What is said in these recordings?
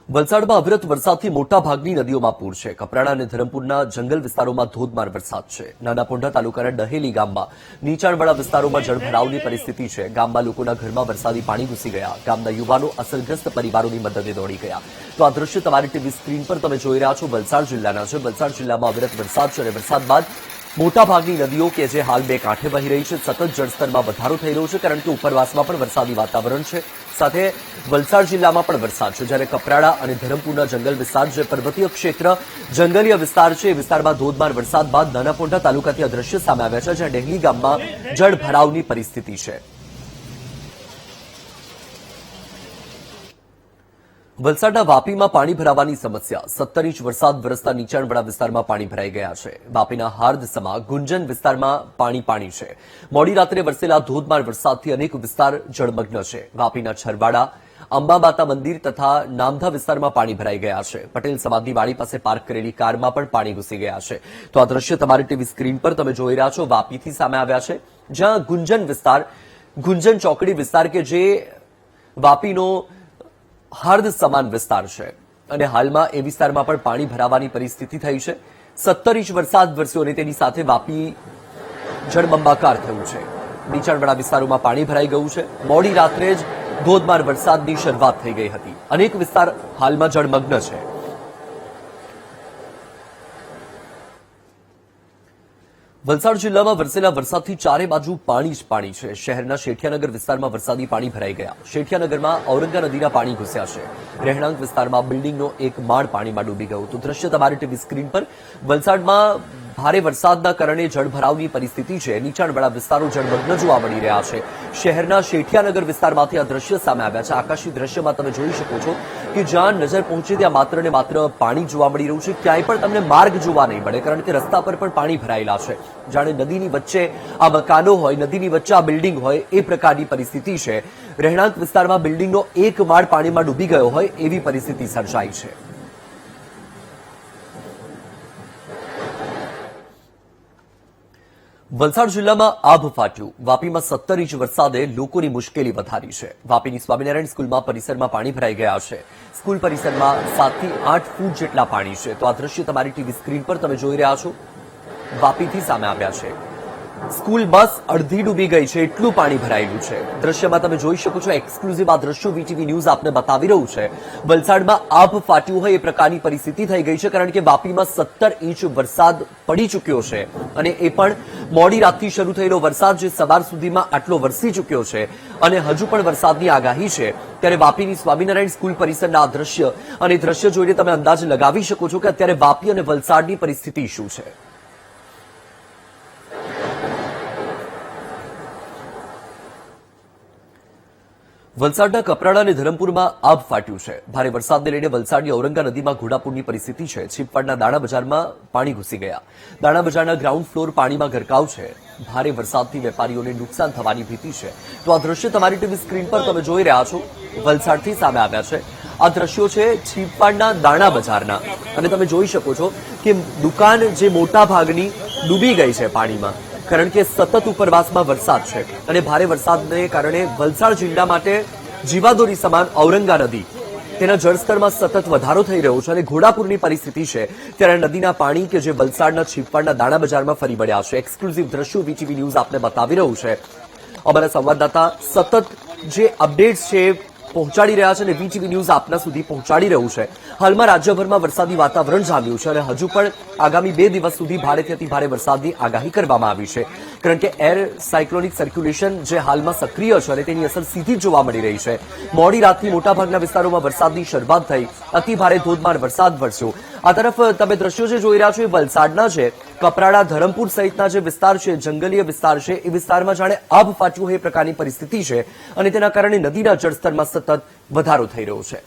વલસાડમાં અવિરત વરસાદથી મોટા ભાગની નદીઓમાં પૂર છે. કપરાડા અને ધરમપુરના જંગલ વિસ્તારોમાં ધોધમાર વરસાદ છે. નાના પોંઢા તાલુકાના ડહેલી ગામમાં નીચાણવાળા વિસ્તારોમાં જળભરાવની પરિસ્થિતિ છે. ગામમાં લોકોના ઘરમાં વરસાદી પાણી ઘૂસી ગયા. ગામના યુવાનો અસરગ્રસ્ત પરિવારોની મદદે દોડી ગયા. તો આ દ્રશ્ય તમારી ટીવી સ્ક્રીન પર તમે જોઈ રહ્યા છો વલસાડ જિલ્લાના છે. વલસાડ જિલ્લામાં અવિરત વરસાદ છે અને વરસાદ બાદ મોટાભાગની નદીઓ કે જે હાલ બે કાંઠે વહી રહી છે, સતત જળસ્તરમાં વધારો થઈ રહ્યો છે, કારણ કે ઉપરવાસમાં પણ વરસાદી વાતાવરણ છે. સાથે વલસાડ જિલ્લામાં પણ વરસાદ છે, જ્યારે કપરાડા અને ધરમપુરના જંગલ વિસ્તાર, જે પર્વતીય ક્ષેત્ર જંગલીય વિસ્તાર છે, એ વિસ્તારમાં ધોધમાર વરસાદ બાદ નાના પોંઢા તાલુકાથી આ દ્રશ્ય સામે આવ્યા છે, જ્યાં ડેહલી ગામમાં જળભરાવની પરિસ્થિતિ છે. વલસાડના વાપીમાં પાણી ભરાવાની સમસ્યા. 17 ઇંચ વરસાદ વરસતા નીચાણવાળા વિસ્તારમાં પાણી ભરાઈ ગયા છે. વાપીના હાર્દસમા ગુંજન વિસ્તારમાં પાણી છે. મોડી રાત્રે વરસેલા ધોધમાર વરસાદથી અનેક વિસ્તાર જળમગ્ન છે. વાપીના છરવાડા, અંબામાતા મંદિર તથા નામધા વિસ્તારમાં પાણી ભરાઈ ગયા છે. પટેલ સમાજની વાડી પાસે પાર્ક કરેલી કારમાં પણ પાણી ઘૂસી ગયા છે. તો આ દ્રશ્ય તમારી ટીવી સ્ક્રીન પર તમે જોઈ રહ્યા છો, વાપીથી સામે આવ્યા છે, જ્યાં ગુંજન વિસ્તાર, ગુંજન ચોકડી વિસ્તાર કે જે વાપીનો હાર્દ સમાન વિસ્તાર છે, અને હાલમાં એ વિસ્તારમાં પણ પાણી ભરાવાની પરિસ્થિતિ થઈ છે. 17 ઇંચ વરસાદ વરસ્યો અને તેની સાથે વાપી જળબંબાકાર થયું છે. નીચાણવાળા વિસ્તારોમાં પાણી ભરાઈ ગયું છે. મોડી રાત્રે જ ધોધમાર વરસાદની શરૂઆત થઈ ગઈ હતી. અનેક વિસ્તાર હાલમાં જળમગ્ન છે. વલસાડ જિલ્લામાં વરસેલા વરસાદથી ચારે બાજુ પાણી જ પાણી છે. શહેરના શેઠિયાનગર વિસ્તારમાં વરસાદી પાણી ભરાઈ ગયા. શેઠિયાનગરમાં ઔરંગા નદીના પાણી ઘૂસ્યા છે. રહેણાંક વિસ્તારમાં બિલ્ડિંગનો એક માળ પાણીમાં ડૂબી ગયો. તો દ્રશ્ય તમારી ટીવી સ્ક્રીન પર વલસાડમાં ભારે વરસાદના કારણે જળભરાવની પરિસ્થિતિ છે. નીચાણવાળા વિસ્તારો જળમગ્ન જોવા મળી રહ્યા છે. શહેરના શેઠિયાનગર વિસ્તારમાંથી આ દ્રશ્ય સામે આવ્યા છે. આકાશી દ્રશ્યમાં તમે જોઈ શકો છો કે જ્યાં નજર પહોંચે ત્યાં માત્ર ને માત્ર પાણી જોવા મળી રહ્યું છે. ક્યાંય પણ તમને માર્ગ જોવા નહીં મળે, કારણ કે રસ્તા પર પણ પાણી ભરાયેલા છે. જાણે નદીની વચ્ચે આ મકાનો હોય, નદીની વચ્ચે આ બિલ્ડિંગ હોય, એ પ્રકારની પરિસ્થિતિ છે. રહેણાંક વિસ્તારમાં બિલ્ડિંગનો એક માળ પાણીમાં ડૂબી ગયો હોય એવી પરિસ્થિતિ સર્જાઈ છે. વલસાડ જિલ્લામાં આભ ફાટ્યું. વાપીમાં 17 ઇંચ વરસાદે લોકોની મુશ્કેલી વધારી છે. વાપીની સ્વામિનારાયણ સ્કૂલમાં પરિસરમાં પાણી ભરાઈ ગયા છે. સ્કૂલ પરિસરમાં 7 થી 8 ફૂટ જેટલા પાણી છે. તો આ દ્રશ્ય તમારી ટીવી સ્ક્રીન પર તમે જોઈ રહ્યા છો, વાપીથી સામે આવ્યા છે. સ્કૂલ બસ અડધી ડૂબી ગઈ છે, એટલું પાણી ભરાયેલું છે. દ્રશ્યમાં તમે જોઈ શકો છો, એક્સક્લુઝિવ આ દ્રશ્યો વીટીવી ન્યૂઝ આપને બતાવી રહ્યું છે. વલસાડમાં આભ ફાટ્યું હોય એ પ્રકારની પરિસ્થિતિ થઈ ગઈ છે, કારણ કે વાપીમાં 17 ઇંચ વરસાદ પડી ચૂક્યો છે, અને એ પણ મોડી રાતથી શરૂ થયેલો વરસાદ જે સવાર સુધીમાં આટલો વરસી ચૂક્યો છે, અને હજુ પણ વરસાદની આગાહી છે. ત્યારે વાપીની સ્વામિનારાયણ સ્કૂલ પરિસરના આ દ્રશ્ય, અને દ્રશ્ય જોઈને તમે અંદાજ લગાવી શકો છો કે અત્યારે વાપી અને વલસાડની પરિસ્થિતિ શું છે. વલસાડના કપરાડા અને ધરમપુરમાં આભ ફાટ્યું છે. ભારે વરસાદને લઈને વલસાડની ઔરંગા નદીમાં ઘોડાપૂરની પરિસ્થિતિ છે. છીપવાડના દાણા બજારમાં પાણી ઘૂસી ગયા. દાણા બજારના ગ્રાઉન્ડ ફ્લોર પાણીમાં ગરકાવ છે. ભારે વરસાદથી વેપારીઓને નુકસાન થવાની ભીતિ છે. તો આ દ્રશ્ય તમારી ટીવી સ્ક્રીન પર તમે જોઈ રહ્યા છો, વલસાડથી સામે આવ્યા છે. આ દ્રશ્યો છે છીપવાડના દાણા બજારના, અને તમે જોઈ શકો છો કે દુકાન જે મોટા ભાગની ડૂબી ગઈ છે પાણીમાં, કારણ કે સતત ઉપરવાસમાં વરસાદ છે, અને ભારે વરસાદને કારણે વલસાડ જિલ્લા માટે જીવાદોરી સમાન ઔરંગા નદી, તેના જળસ્તરમાં સતત વધારો થઈ રહ્યો છે, અને ઘોડાપૂરની પરિસ્થિતિ છે. ત્યારે નદીના પાણી કે જે વલસાડના છીપવાડના દાણા બજારમાં ફરી વળ્યા છે. એક્સક્લુઝિવ દ્રશ્યો વીટીવી ન્યૂઝ આપને બતાવી રહ્યું છે. અમારા સંવાદદાતા સતત જે અપડેટ્સ છે પહોંચાડી રહ્યા છે, અને વીટીવી ન્યૂઝ આપના સુધી પહોંચાડી રહ્યું છે. હાલમાં રાજ્યભરમાં વરસાદી વાતાવરણ જામ્યું છે, અને હજુ પણ આગામી 2 દિવસ સુધી ભારેથી અતિ ભારે વરસાદની આગાહી કરવામાં આવી છે, કારણ કે એર સાયક્લોનિક સર્ક્યુલેશન જે હાલમાં સક્રિય છે, અને તેની અસર સીધી જોવા મળી રહી છે. મોડી રાતથી મોટાભાગના વિસ્તારોમાં વરસાદની શરૂઆત થઈ. અતિ ભારે ધોધમાર વરસાદ વરસ્યો. આ તરફ તમે દ્રશ્યો જે જોઈ રહ્યા છો એ વલસાડના છે. કપરાડા, ધરમપુર સહિતના જે વિસ્તાર છે, જંગલીય વિસ્તાર છે, એ વિસ્તારમાં જાણે આભ ફાટ્યું હોય એ પ્રકારની પરિસ્થિતિ છે, અને તેના કારણે નદીના જળસ્તરમાં સતત વધારો થઈ રહ્યો છે.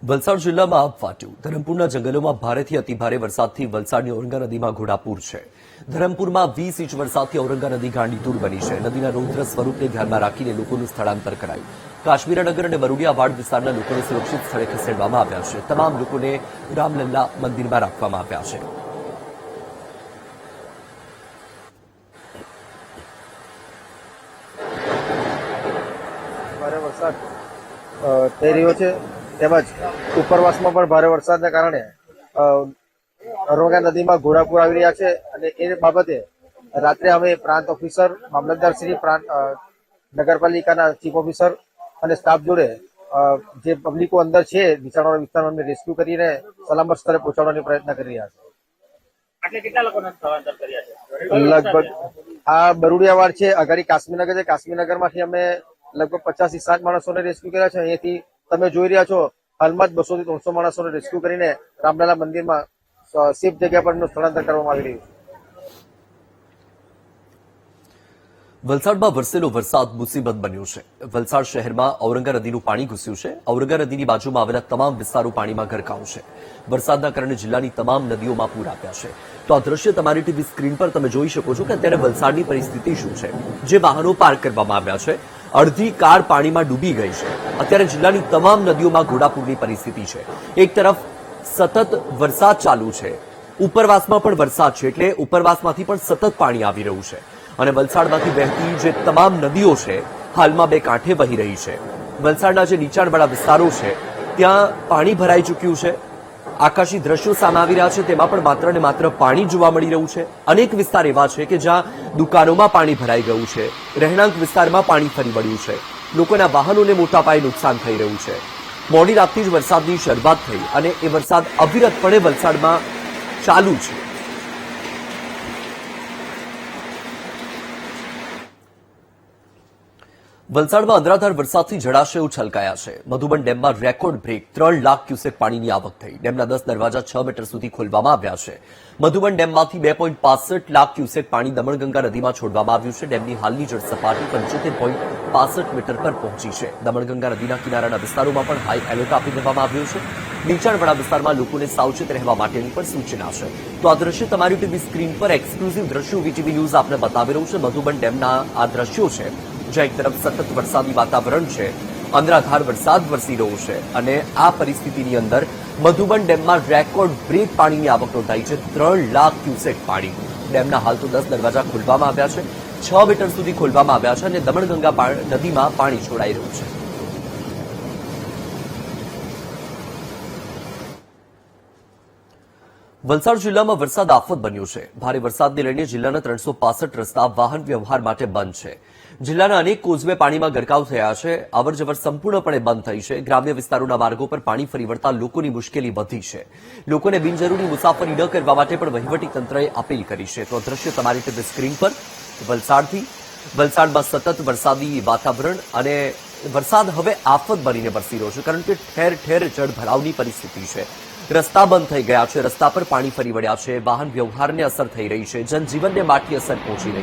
વલસાડ જિલ્લામાં આભ ફાટ્યું. ધરમપુરના જંગલોમાં ભારેથી અતિભારે વરસાદથી વલસાડની ઔરંગા નદીમાં ઘોડાપૂર છે. ધરમપુરમાં 20 ઇંચ વરસાદથી ઔરંગા નદી ગાંડીતુર બની છે. નદીના રૌદ્ર સ્વરૂપને ધ્યાનમાં રાખીને લોકોનું સ્થળાંતર કરાયું. કાશ્મીરનગર અને બરુડિયાવાડ વિસ્તારના લોકોને સુરક્ષિત સ્થળે ખસેડવામાં આવ્યા છે. તમામ લોકોને રામલલ્લા મંદિરમાં રાખવામાં આવ્યા છે. ભારે વરસાદ થઈ રહ્યો છે. તેમજ ઉપરવાસમાં પણ ભારે વરસાદના કારણે ઔરંગા નદીમાં ઘોડાપુર આવી રહ્યા છે અને એ બાબતે રાત્રે અમે પ્રાંત ઓફિસર, મામલતદાર શ્રી, નગરપાલિકાના ચીફ ઓફિસર અને સ્ટાફ જોડે જે પબ્લિકો અંદર છે નીચાણવાળા વિસ્તારોને રેસ્ક્યુ કરીને સલામત સ્થળે પહોંચાડવાનો પ્રયત્ન કરી રહ્યા છે. આટલે કેટલા લોકોને સ્થળાંતર કર્યા છે? લગભગ આ બરુડિયાવાડ છે, અગાડી કાશ્મીરનગર છે. કાશ્મીરનગરમાંથી અમે લગભગ 50 થી 60 માણસોને રેસ્ક્યુ કર્યા છે. અહીંયાથી તમે જોઈ રહ્યા છો હાલમાં જ 200 થી 300 માણસોને રેસ્ક્યુ કરીને રામલાલા મંદિરમાં સેફ જગ્યા પર સ્થળાંતર કરવામાં આવી રહ્યું છે. વલસાડમાં વરસેલો વરસાદ મુસીબત બન્યો છે. વલસાડ શહેરમાં ઔરંગા નદીનું પાણી ઘૂસ્યું છે. ઔરંગા નદીની બાજુમાં આવેલા તમામ વિસ્તારો પાણીમાં ગરકાવ છે. વરસાદના કારણે જિલ્લાની તમામ નદીઓમાં પૂર આવ્યા છે. તો આ દ્રશ્ય તમારી ટીવી સ્ક્રીન પર તમે જોઈ શકો છો કે અત્યારે વલસાડની પરિસ્થિતિ શું છે. જે વાહનો પાર્ક કરવામાં આવ્યા છે, અડધી કાર પાણીમાં ડૂબી ગઈ છે. અત્યારે જિલ્લાની તમામ નદીઓમાં ઘોડાપૂરની પરિસ્થિતિ છે. એક તરફ સતત વરસાદ ચાલુ છે, ઉપરવાસમાં પણ વરસાદ છે, એટલે ઉપરવાસમાંથી પણ સતત પાણી આવી રહ્યું છે અને વલસાડમાંથી વહેતી જે તમામ નદીઓ છે હાલમાં બે કાંઠે વહી રહી છે. વલસાડના જે નીચાણવાળા વિસ્તારો છે ત્યાં પાણી ભરાઈ ચૂક્યું છે. આકાશી દ્રશ્યો સામે આવી રહ્યા છે, તેમાં પણ માત્ર ને માત્ર પાણી જોવા મળી રહ્યું છે. અનેક વિસ્તાર એવા છે કે જ્યાં દુકાનોમાં પાણી ભરાઈ ગયું છે, રહેણાંક વિસ્તારમાં પાણી ફરી વળ્યું છે, લોકોના વાહનોને મોટા પાયે નુકસાન થઈ રહ્યું છે. મોડી રાતથી જ વરસાદની શરૂઆત થઈ અને એ વરસાદ અવિરતપણે વલસાડમાં ચાલુ છે. વલસાડમાં અનરાધાર વરસાદથી જળાશયો છલકાયા છે. મધુબન ડેમમાં રેકોર્ડ બ્રેક 3 લાખ ક્યુસેક પાણીની આવક થઈ. ડેમના 10 દરવાજા 6 મીટર સુધી ખોલવામાં આવ્યા છે. મધુબન ડેમમાંથી 2.65 લાખ ક્યુસેક પાણી દમણગંગા નદીમાં છોડવામાં આવ્યું છે. ડેમની હાલની જળ સપાટી 75.65 મીટર પર પહોંચી છે. દમણગંગા નદીના કિનારાના વિસ્તારોમાં પણ હાઈ એલર્ટ આપી દેવામાં આવ્યું છે. નીચાણવાળા વિસ્તારમાં લોકોને સાવચેત રહેવા માટેની પણ સૂચના છે. તો આ દ્રશ્ય તમારી ટીવી સ્ક્રીન પર એક્સક્લુઝિવ દ્રશ્યો વીટીવી ન્યૂઝ આપને બતાવી રહ્યું છે. મધુબન ડેમના આ દ્રશ્યો છે, જ્યાં એક તરફ સતત વરસાદી વાતાવરણ છે, અનરાધાર વરસાદ વરસી રહ્યો છે અને આ પરિસ્થિતિની અંદર મધુબન ડેમમાં રેકોર્ડ બ્રેક પાણીની આવક નોંધાઈ છે. 3 લાખ ક્યુસેક પાણી. ડેમના હાલ તો 10 દરવાજા ખોલવામાં આવ્યા છે, 6 મીટર સુધી ખોલવામાં આવ્યા છે અને દમણગંગા નદીમાં પાણી છોડાઈ રહ્યું છે. વલસાડ જિલ્લામાં વરસાદ આફત બન્યો છે. ભારે વરસાદને લઈને જિલ્લાના 365 રસ્તા વાહન વ્યવહાર માટે બંધ છે. જિલ્લાના અનેક કોઝવે પાણીમાં ગરકાવ થયા છે. અવરજવર સંપૂર્ણપણે બંધ થઈ છે. ગ્રામ્ય વિસ્તારોના માર્ગો પર પાણી ફરી વળતા લોકોની મુશ્કેલી વધી છે. લોકોને બિનજરૂરી મુસાફરી ન કરવા માટે પણ વહીવટી તંત્રએ અપીલ કરી છે. તો દ્રશ્ય તમારી ટીવી સ્ક્રીન પર વલસાડથી. વલસાડમાં સતત વરસાદી વાતાવરણ અને વરસાદ હવે આફત બનીને વરસી રહ્યો છે, કારણ કે ઠેર ઠેર જળભરાવની પરિસ્થિતિ છે. રસ્તા બંધ થઈ ગયા છે, રસ્તા પર પાણી ફરી વળ્યા છે, વાહન વ્યવહારને અસર થઈ રહી છે, જનજીવનને માઠી અસર પહોંચી રહી છે.